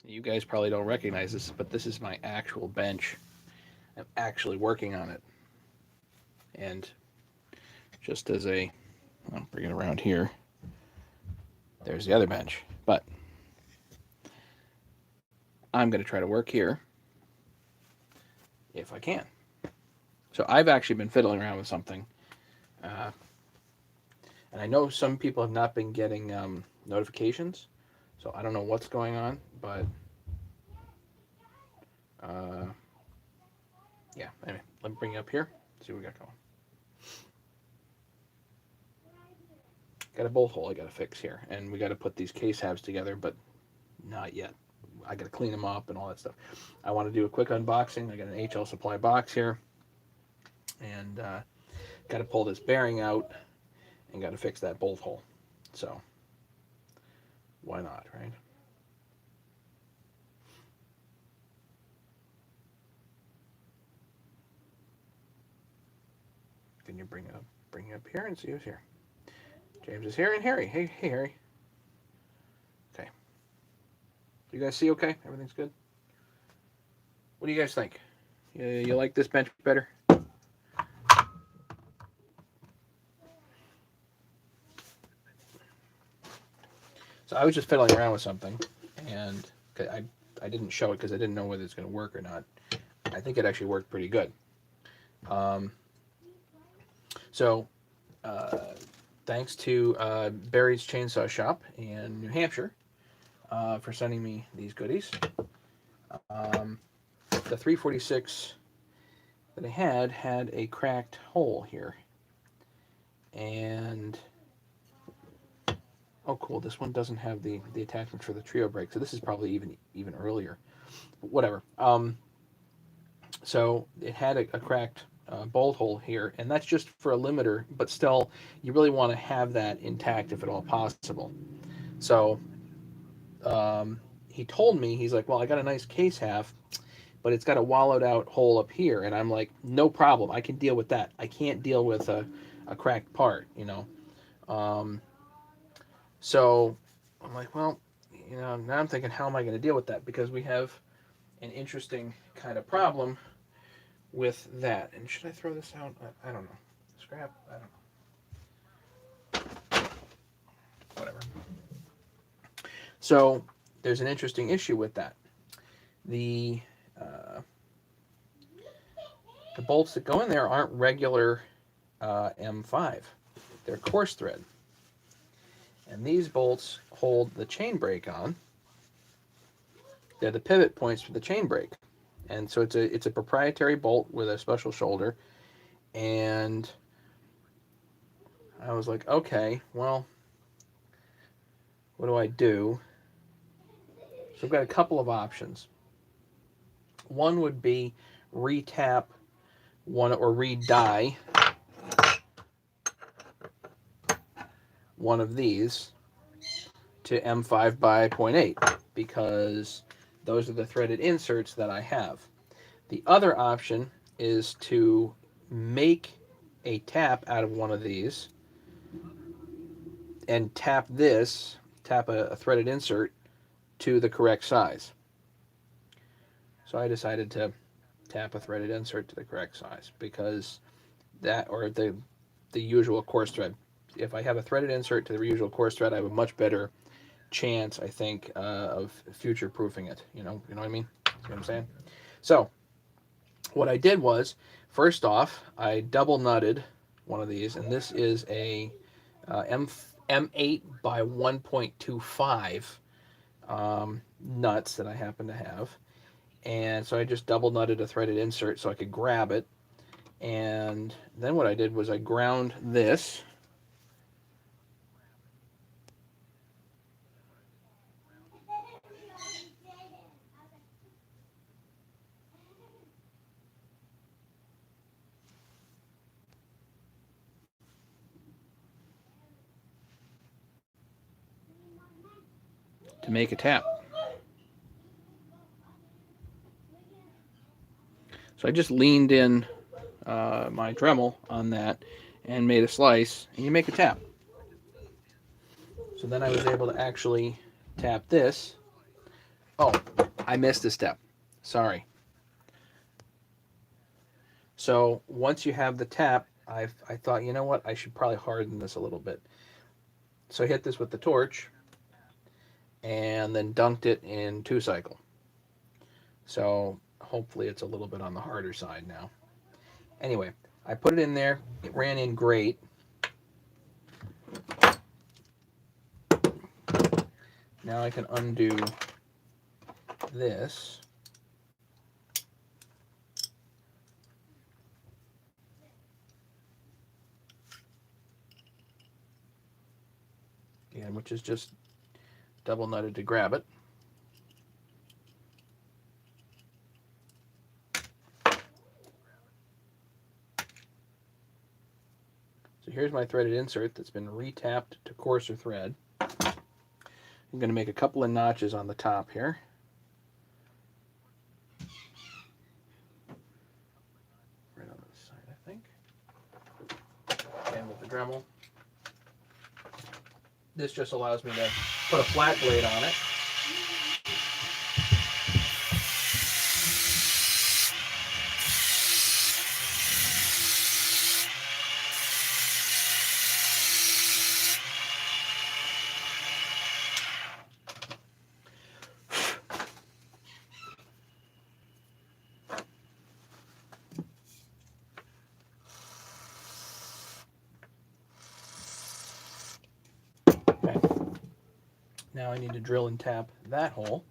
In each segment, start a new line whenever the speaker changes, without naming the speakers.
You guys probably don't recognize this, but this is my actual bench. I'm actually working on it. And just as a, I'll bring it around here. There's the other bench. But I'm going to try to work here if I can. So I've actually been fiddling around with something. Uh, and I know some people have not been getting notifications. So I don't know what's going on. But uh, yeah, anyway, let me bring you up here. See what we got going. Got a bolt hole I got to fix here. And we got to put these case halves together, but not yet. I got to clean them up and all that stuff. I want to do a quick unboxing. I got an HL Supply box here. And got to pull this bearing out and got to fix that bolt hole. So why not, right? Can you bring it up here and see who's here? James is here and Harry. Hey Harry. Okay. You guys see okay? Everything's good? What do you guys think? You like this bench better? So I was just fiddling around with something, and I didn't show it because I didn't know whether it's going to work or not. I think it actually worked pretty good. Um, so thanks to Barry's Chainsaw Shop in New Hampshire for sending me these goodies. Um, the 346 that I had a cracked hole here, and oh cool, this one doesn't have the attachment for the trio brake, so this is probably even earlier. Whatever. So it had a cracked bolt hole here, and that's just for a limiter, but still, you really want to have that intact if at all possible. So he told me, he's like, well, I got a nice case half, but it's got a wallowed out hole up here, and I'm like, no problem, I can deal with that. I can't deal with a cracked part, you know. Um, so I'm like, well, you know, now I'm thinking, how am I going to deal with that? Because we have an interesting kind of problem with that. And should I throw this out? I don't know. Scrap? I don't know. Whatever. So there's an interesting issue with that. The uh, the bolts that go in there aren't regular M5. They're coarse thread. And these bolts hold the chain brake on. They're the pivot points for the chain brake. And so it's a proprietary bolt with a special shoulder. And I was like, okay, well, what do I do? So I've got a couple of options. One would be retap one or re-die one of these to M5 by 0.8 because those are the threaded inserts that I have. The other option is to make a tap out of one of these and tap a threaded insert to the correct size. So I decided to tap a threaded insert to the correct size because that, or the usual coarse thread. If I have a threaded insert to the usual coarse thread, I have a much better chance, I think, of future proofing it. You know what I mean? See what I'm saying? So what I did was, first off, I double nutted one of these, and this is a M8 by 1.25 nuts that I happen to have. And so I just double nutted a threaded insert so I could grab it. And then what I did was I ground this. To make a tap. So I just leaned in my Dremel on that and made a slice, and you make a tap. So then I was able to actually tap this Oh, I missed a step. Sorry. So once you have the tap, I thought, you know what, I should probably harden this a little bit. So I hit this with the torch and then dunked it in 2-cycle. So hopefully it's a little bit on the harder side now. Anyway, I put it in there. It ran in great. Now I can undo this. Again, which is just double nutted to grab it. So here's my threaded insert that's been retapped to coarser thread. I'm going to make a couple of notches on the top here. Right on this side, I think. And with the Dremel. This just allows me to put a flat blade on it. Okay. Now I need to drill and tap that hole.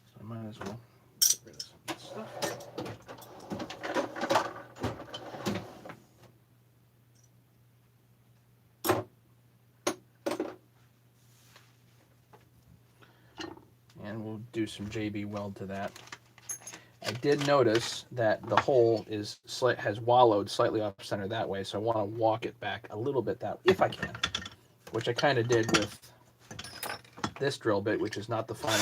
So I might as well get rid of some of this stuff here. And we'll do some JB weld to that. I did notice that the hole has wallowed slightly off center that way, so I want to walk it back a little bit that if I can, which I kind of did with this drill bit, which is not the final.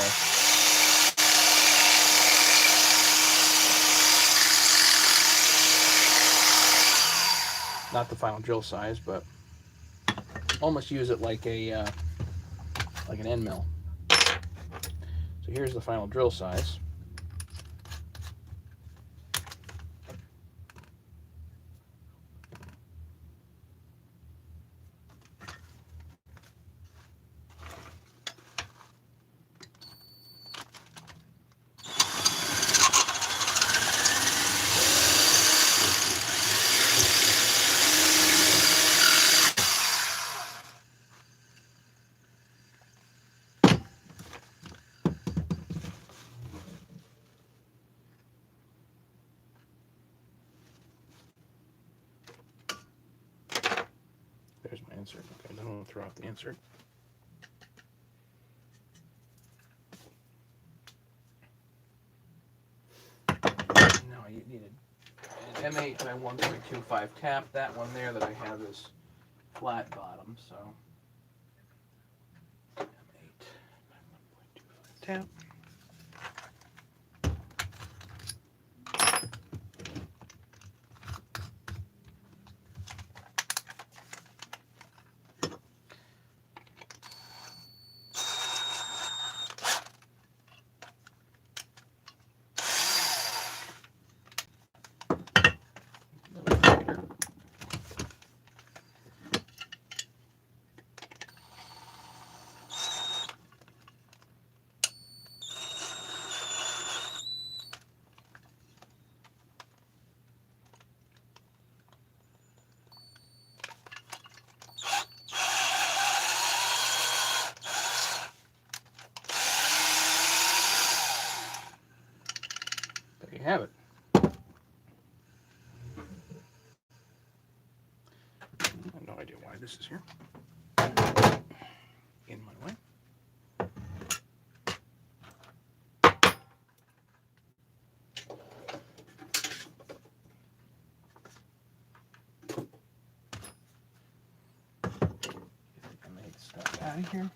Not the final drill size, but almost use it like a like an end mill. So here's the final drill size. There's my insert. Okay, then I'll throw out the insert. Now I needed an M8 by 1.25 tap. That one there that I have is flat bottom, so M8 by 1.25 tap. There you have it. I have no idea why this is here. In my way. Get the M8 stuff out of here.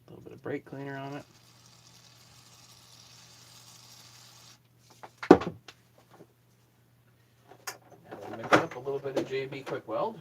A little bit of brake cleaner on it. little bit of JB Quick Weld.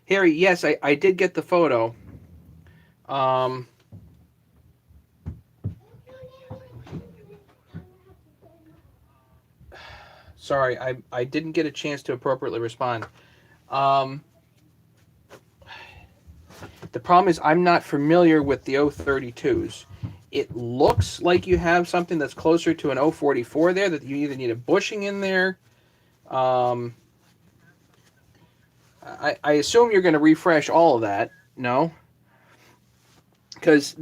Harry, yes, I did get the photo. Sorry, I didn't get a chance to appropriately respond. Um, the problem is I'm not familiar with the 032s. It looks like you have something that's closer to an 044 there, that you either need a bushing in there. Um, I assume you're going to refresh all of that. No, because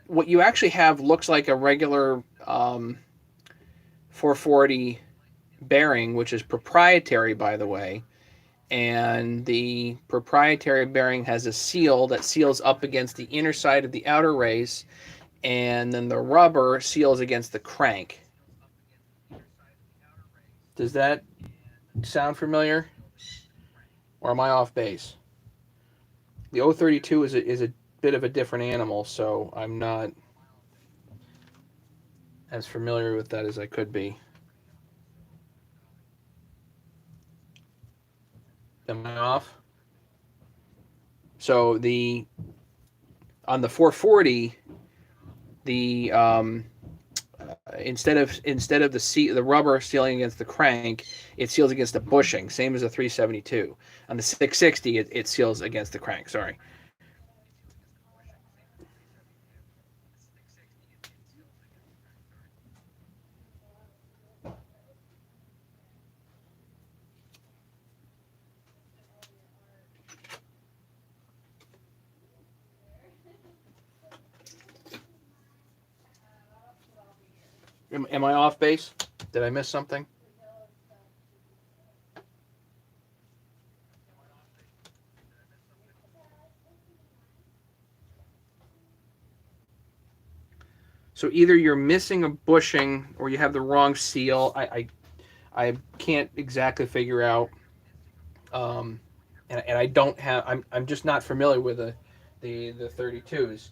what you actually have looks like a regular 440 bearing, which is proprietary, by the way. And the proprietary bearing has a seal that seals up against the inner side of the outer race, and then the rubber seals against the crank. Does that sound familiar? Or am I off base? The 032 is a bit of a different animal, so I'm not as familiar with that as I could be. Am I off? So on the 440, the instead of the rubber sealing against the crank, it seals against the bushing, same as the 372. On the 660, it seals against the crank. Sorry. Am I off base? Did I miss something? So either you're missing a bushing or you have the wrong seal. I can't exactly figure out. And I don't have. I'm just not familiar with the 32s.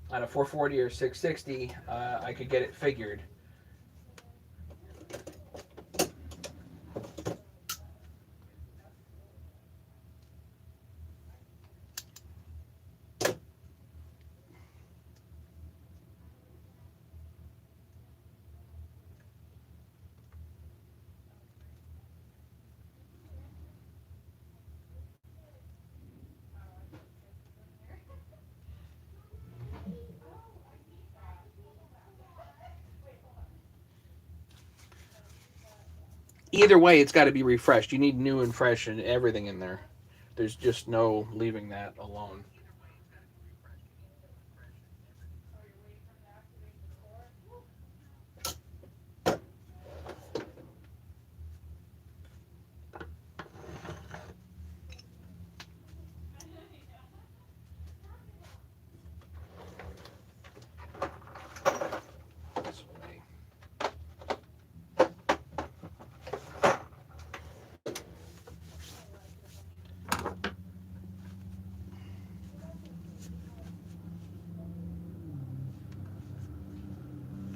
On a 440 or 660, I could get it figured. Either way, it's got to be refreshed. You need new and fresh and everything in there. There's just no leaving that alone.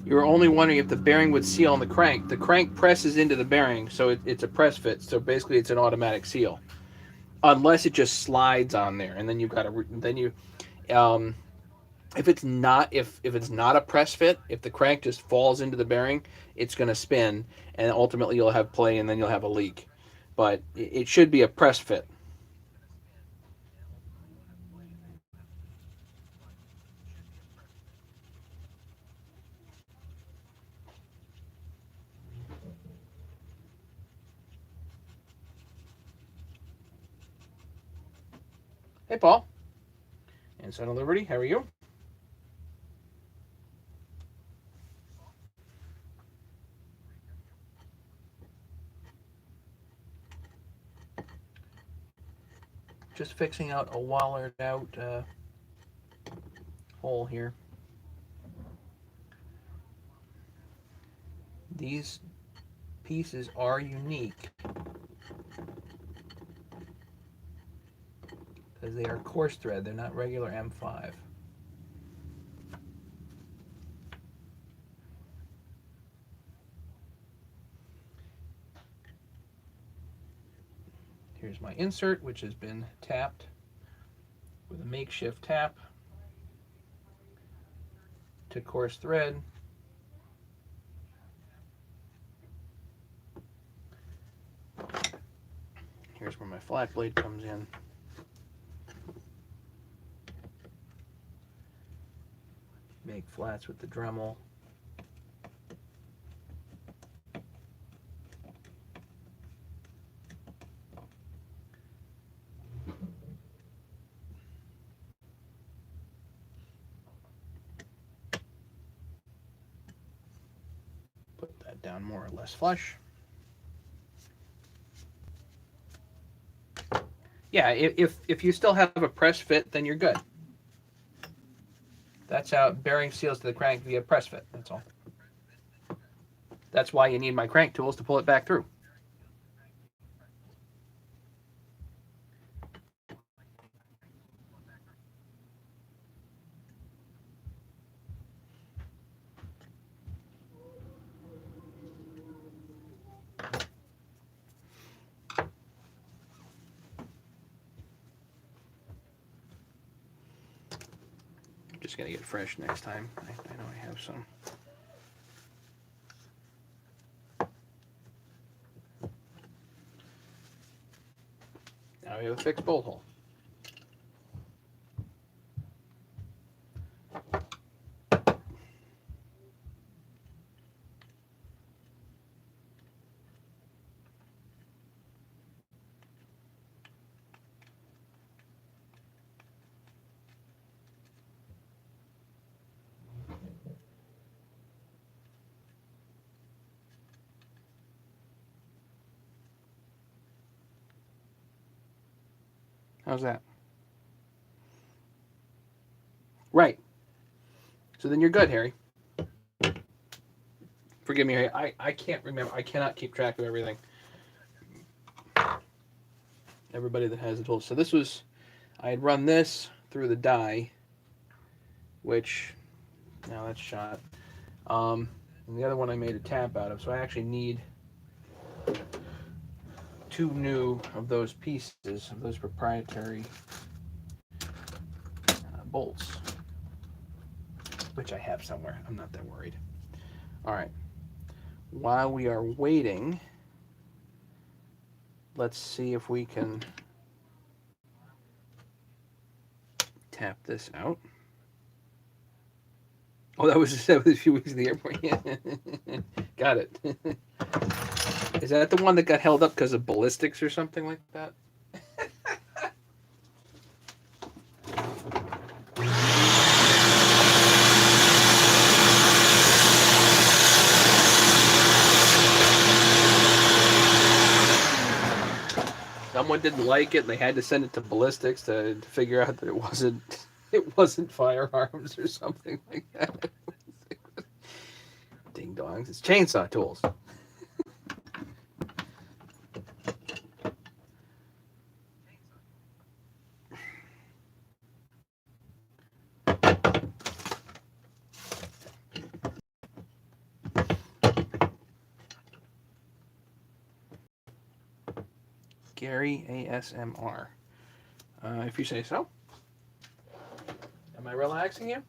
You were only wondering if the bearing would seal on the crank. The crank presses into the bearing, so it's a press fit. So basically, it's an automatic seal, unless it just slides on there, and then you've got to then you um, if it's not a press fit, if the crank just falls into the bearing, it's going to spin, and ultimately you'll have play, and then you'll have a leak. But it should be a press fit. Hey, Paul. And Son of Liberty, how are you? just fixing out a wallered out hole here. These pieces are unique because they are coarse thread. They're not regular M5. Here's my insert, which has been tapped with a makeshift tap to coarse thread. Here's where my flat blade comes in. Make flats with the Dremel. Put that down more or less flush. Yeah, if you still have a press fit, then you're good. That's how bearing seals to the crank via press fit. That's all. That's why you need my crank tools to pull it back through. I'm just gonna get fresh next time. I know I have some. Now we have a fixed bolt hole. How's that? Right. So then you're good, Harry. Forgive me, Harry. I can't remember. I cannot keep track of everything. Everybody that has the tools. So this was, I had run this through the die, which, now that's shot. And the other one I made a tap out of. So I actually need 2 new of those pieces, of those proprietary bolts, which I have somewhere. I'm not that worried. All right. While we are waiting, let's see if we can tap this out. Oh, that was a few weeks in the airport. Got it. Is that the one that got held up because of ballistics or something like that? Someone didn't like it, and they had to send it to ballistics to figure out that it wasn't firearms or something like that. Ding dongs! It's chainsaw tools. Gary ASMR. If you say so. Am I relaxing you?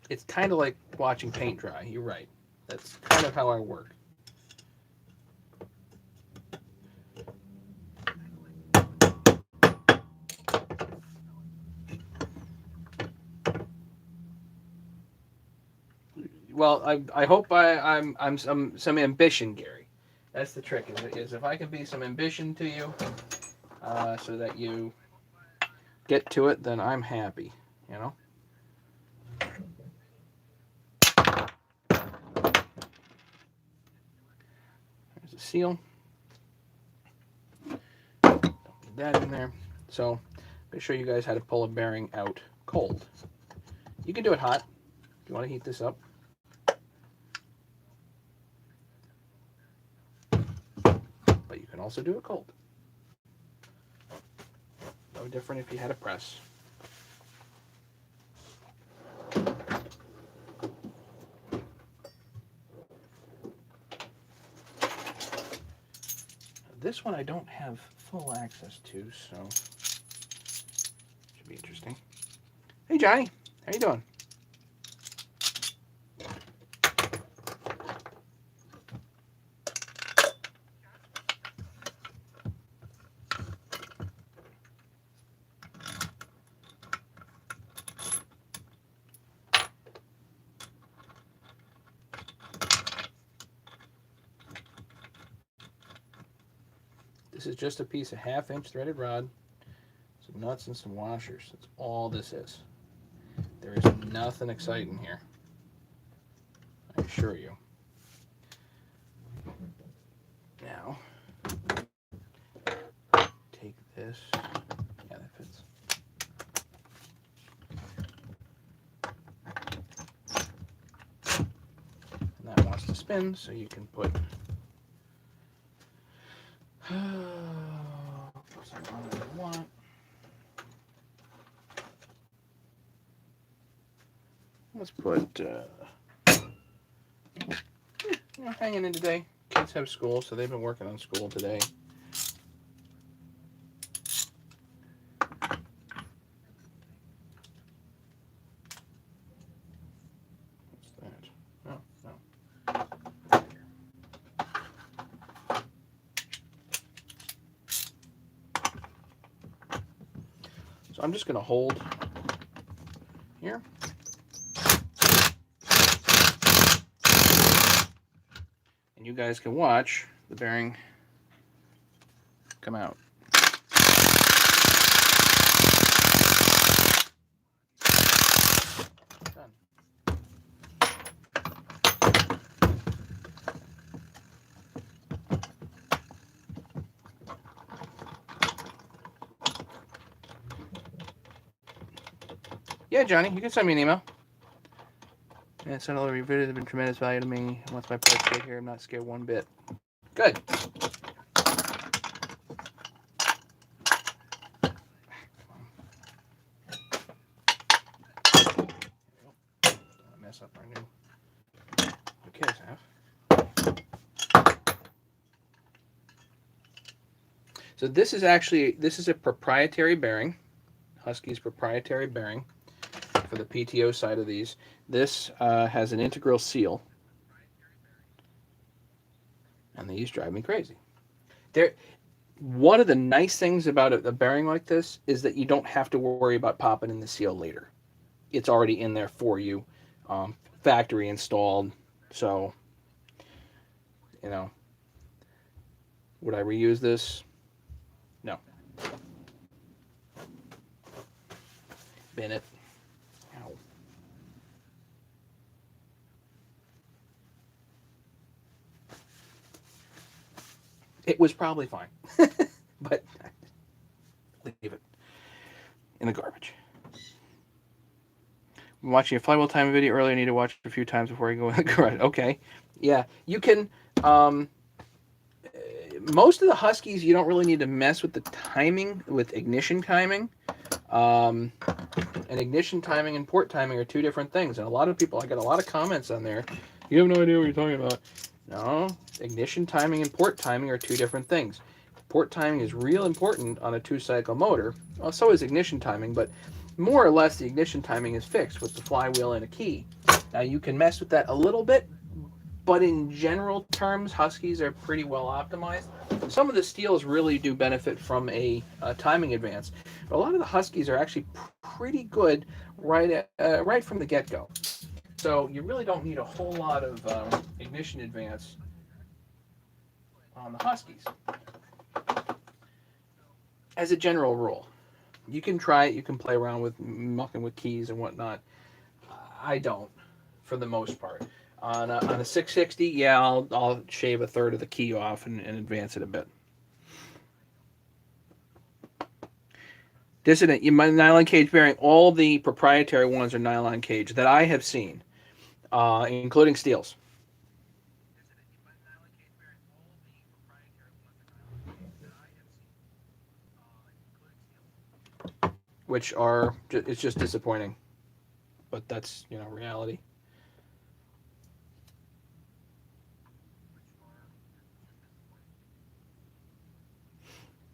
It's kind of like watching paint dry. You're right. That's kind of how I work. Well, I hope I'm some ambition, Gary. That's the trick. Is if I can be some ambition to you, so that you get to it, then I'm happy. You know. the seal. Don't need that in there. So I'm going to show you guys how to pull a bearing out cold. You can do it hot if you want to heat this up. But you can also do it cold. No different if you had a press. This one I don't have full access to, so should be interesting. Hey Johnny, how you doing? This is just a piece of 1/2 inch threaded rod, some nuts and some washers. That's all this is. There is nothing exciting here, I assure you. Now, take this. Yeah, that fits. And that wants to spin, so you can put let's put hanging in today. Kids have school, so they've been working on school today. What's that? Oh, no. So I'm just going to hold here. And you guys can watch the bearing come out. Done. Yeah, Johnny, you can send me an email. And send all the reviews have been tremendous value to me. Once my parts get here, I'm not scared one bit. Good. Don't mess up our new kids have. So this is a proprietary bearing, Husky's proprietary bearing for the PTO side of these. This has an integral seal, and these drive me crazy. One of the nice things about a bearing like this is that you don't have to worry about popping in the seal later. It's already in there for you, factory installed. So, you know, would I reuse this? No. Bin it. Ow. It was probably fine, but leave it in the garbage. I'm watching a flywheel timing video earlier. I need to watch it a few times before I go in the garage. Okay, yeah, you can. Most of the Huskies, you don't really need to mess with the timing, with ignition timing. And ignition timing and port timing are two different things. And a lot of people, I get a lot of comments on there. You have no idea what you're talking about. No, ignition timing and port timing are two different things. Port timing is real important on a 2-cycle motor. Well, so is ignition timing, but more or less the ignition timing is fixed with the flywheel and a key. Now you can mess with that a little bit, but in general terms, Huskies are pretty well optimized. Some of the steels really do benefit from a timing advance, but a lot of the Huskies are actually pretty good right from the get-go. So you really don't need a whole lot of ignition advance on the Huskies. As a general rule, you can try it. You can play around with mucking with keys and whatnot. I don't, for the most part. On a 660, yeah, I'll shave a third of the key off and advance it a bit. Dissident, my nylon cage bearing, all the proprietary ones are nylon cage that I have seen, including Steels, which are it's just disappointing, but that's reality.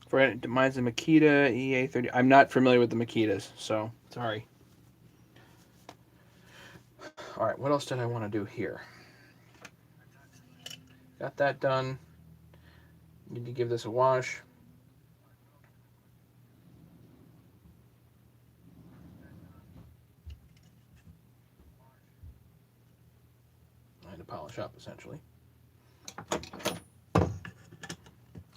For mine's a Makita EA30. I'm not familiar with the Makitas, so sorry. All right, what else did I want to do here? Got that done. Need to give this a wash. I had to polish up essentially.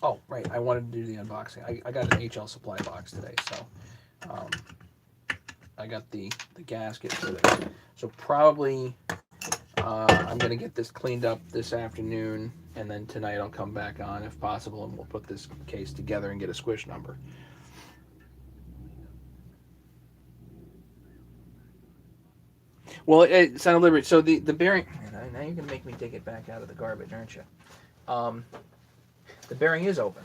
Oh, right. I wanted to do the unboxing. I got an HL Supply box today, so I got the gasket for it. So probably I'm going to get this cleaned up this afternoon, and then tonight I'll come back on if possible, and we'll put this case together and get a squish number. Well, it sounded liberty. So the bearing. Now you're going to make me dig it back out of the garbage, aren't you? The bearing is open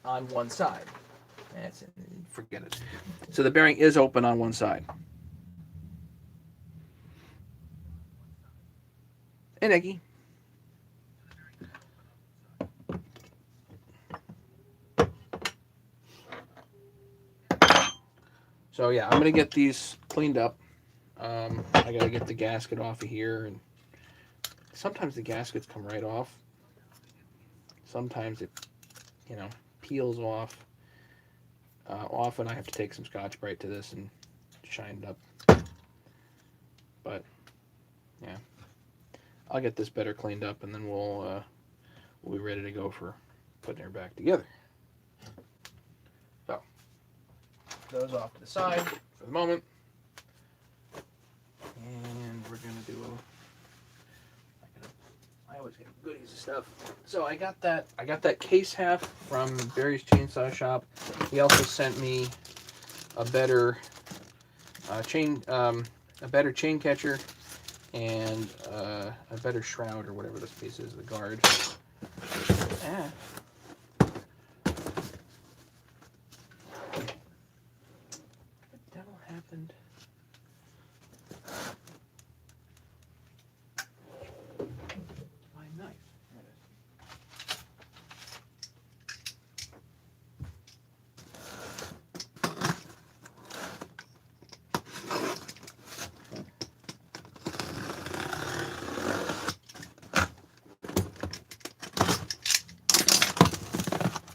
on one side. That's it. Forget it. So the bearing is open on one side. Hey, Nicky. So yeah, I'm gonna get these cleaned up. I gotta get the gasket off of here, and sometimes the gaskets come right off. Sometimes it, peels off. Often I have to take some Scotch-Brite to this and shine it up. But yeah, I'll get this better cleaned up, and then we'll be ready to go for putting her back together. So those off to the side for the moment, and we're gonna do. I always get goodies and stuff. So I got that case half from Barry's Chainsaw Shop. He also sent me a better chain catcher and a better shroud or whatever this piece is, the guard. Ah. What the devil happened? My knife. There it is.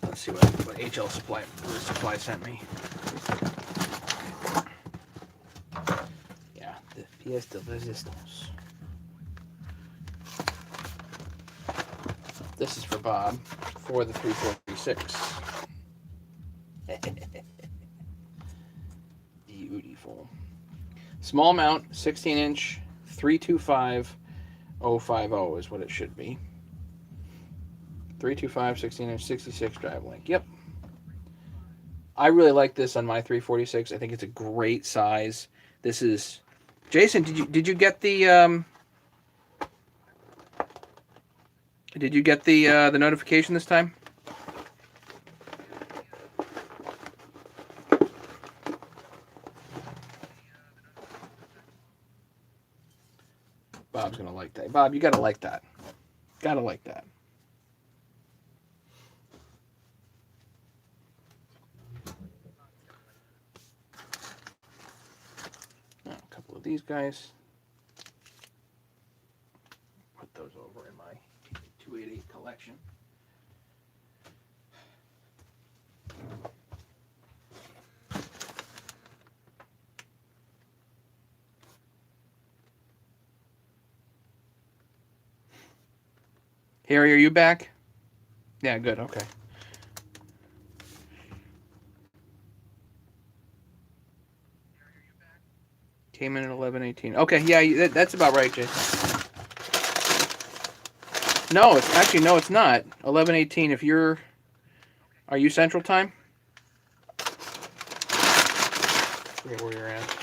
Let's see what HL Supply sent me. Yeah, the pièce de résistance. This is for Bob for the 346. Beautiful. Small mount, 16-inch, 325050 is what it should be. 325, 16-inch, 66 drive link. Yep. I really like this on my 346. I think it's a great size. This is Jason. Did you get the the notification this time? Bob's gonna like that. Bob, you gotta like that. Gotta like that. Oh, a couple of these guys. Put those over in my 288 collection. Harry, are you back? Yeah, good. Okay. Came in at 1118. Okay, yeah, that's about right, Jason. No, it's actually no, it's not 1118. If you're, are you Central Time? Forget where you're at.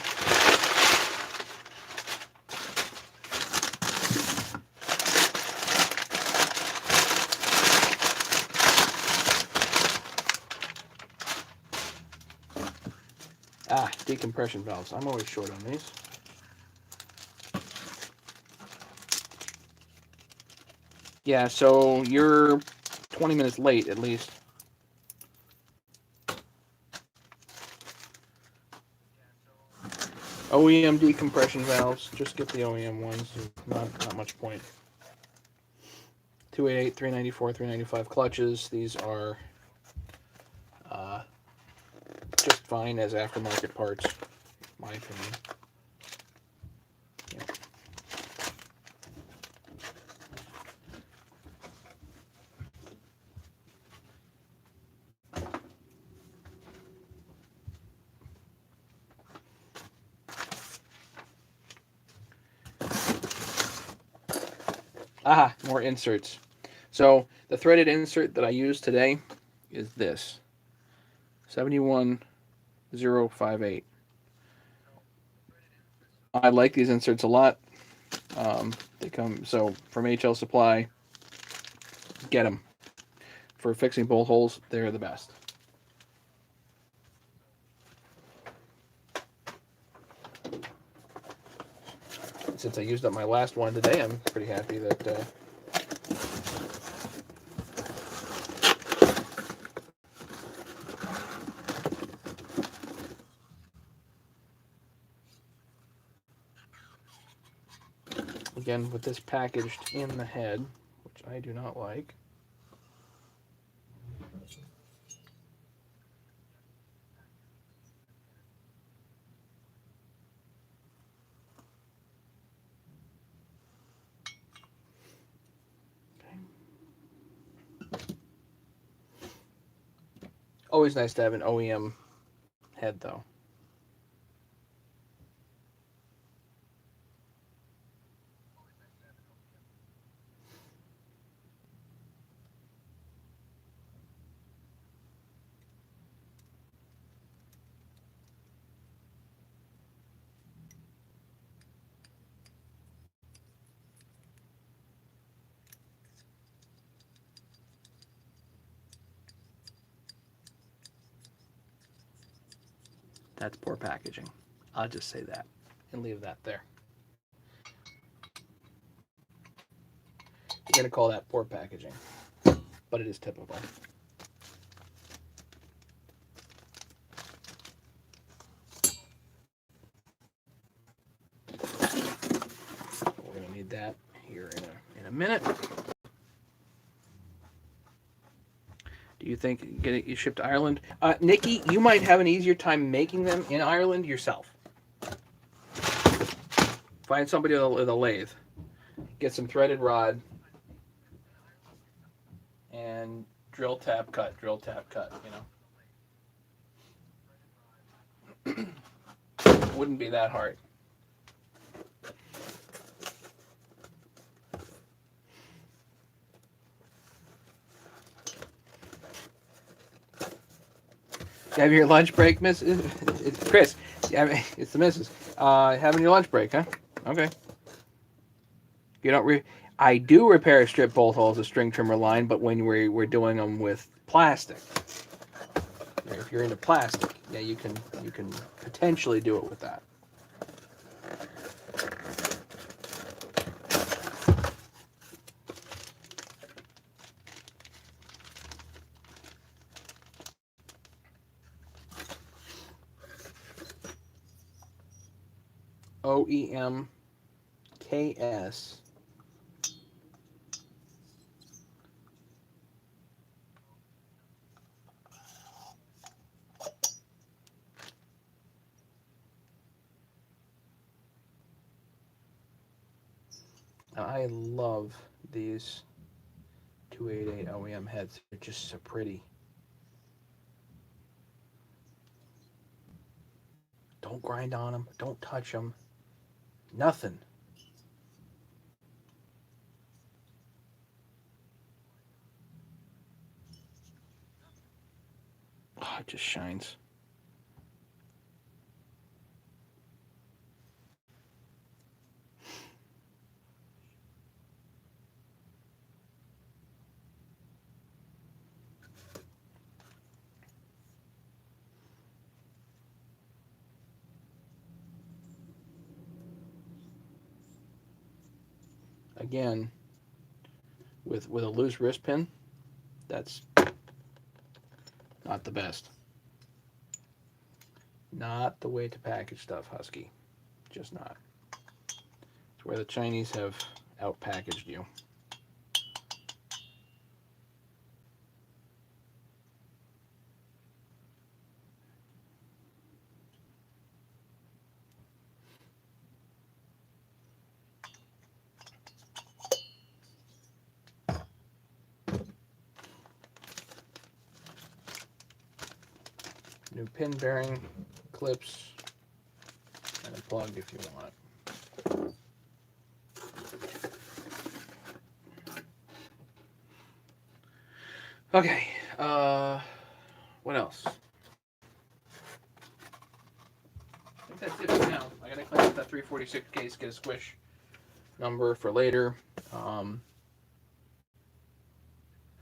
Ah, decompression valves. I'm always short on these. Yeah, so you're 20 minutes late at least. OEM decompression valves. Just get the OEM ones. Not much point. 288, 394, 395 clutches. These are just fine as aftermarket parts, my opinion. Yeah. Aha, more inserts. So the threaded insert that I use today is this 71058. I like these inserts a lot. They come so from HL Supply. Get them for fixing bolt holes. They're the best. Since I used up my last one today, I'm pretty happy that. Again, with this packaged in the head, which I do not like. Always nice to have an OEM head, though. That's poor packaging. I'll just say that and leave that there. You're going to call that poor packaging, but it is typical. We're going to need that here in a minute. Do you think get it shipped to Ireland? Nikki, you might have an easier time making them in Ireland yourself. Find somebody with a lathe. Get some threaded rod and drill, tap, cut, you know. Wouldn't be that hard. Have your lunch break, Miss? It's Chris. It's the missus. Having your lunch break, huh? Okay. You don't. I do repair strip bolt holes with string trimmer line, but when we're doing them with plastic, if you're into plastic, yeah, you can potentially do it with that. OEM KS. I love these 288 OEM heads. They're just so pretty. Don't grind on them. Don't touch them. Nothing. Oh, it just shines. Again, with a loose wrist pin, that's not the best. Not the way to package stuff, Husky. Just not. It's where the Chinese have out-packaged you. New pin bearing clips and a plug if you want. Okay, what else? I think that's it for now. I gotta clean up that 346 case, get a squish number for later.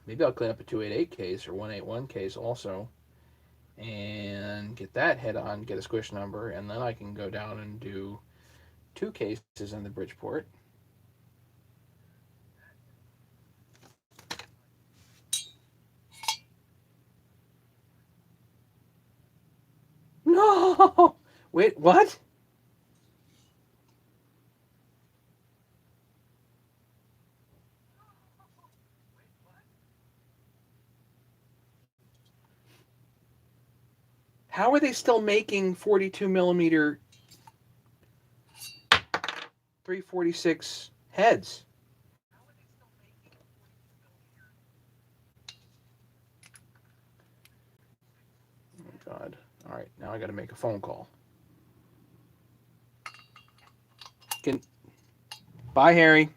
Maybe I'll clean up a 288 case or 181 case also, and get that head on, get a squish number, and then I can go down and do 2 cases in the Bridgeport. No! Wait, what? How are they still making 42 millimeter 346 heads? Oh, God. All right, now I got to make a phone call. Bye, Harry.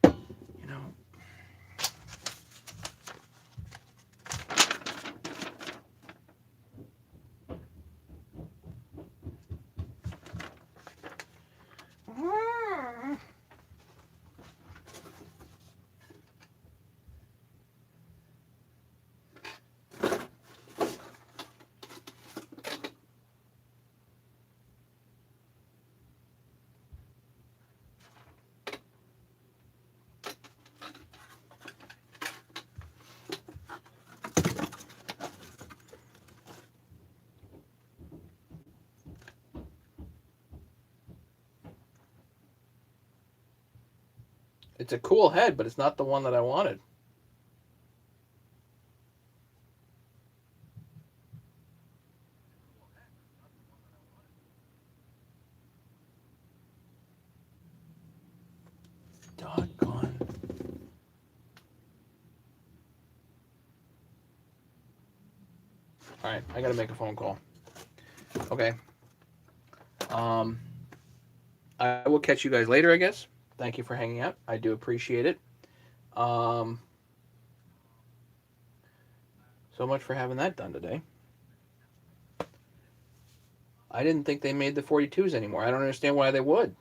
You know, it's a cool head, but it's not the one that I wanted. Doggone. All right, I got to make a phone call. Okay. I will catch you guys later, I guess. Thank you for hanging out. I do appreciate it. So much for having that done today. I didn't think they made the 42s anymore. I don't understand why they would.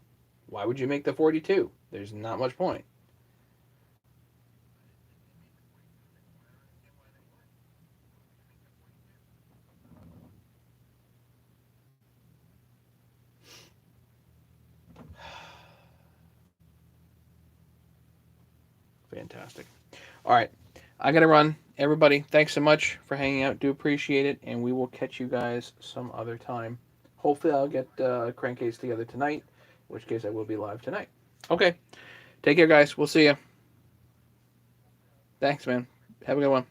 Why would you make the 42? There's not much point. Fantastic. All right. I got to run. Everybody, thanks so much for hanging out. Do appreciate it. And we will catch you guys some other time. Hopefully, I'll get a crankcase together tonight, in which case I will be live tonight. Okay. Take care, guys. We'll see you. Thanks, man. Have a good one.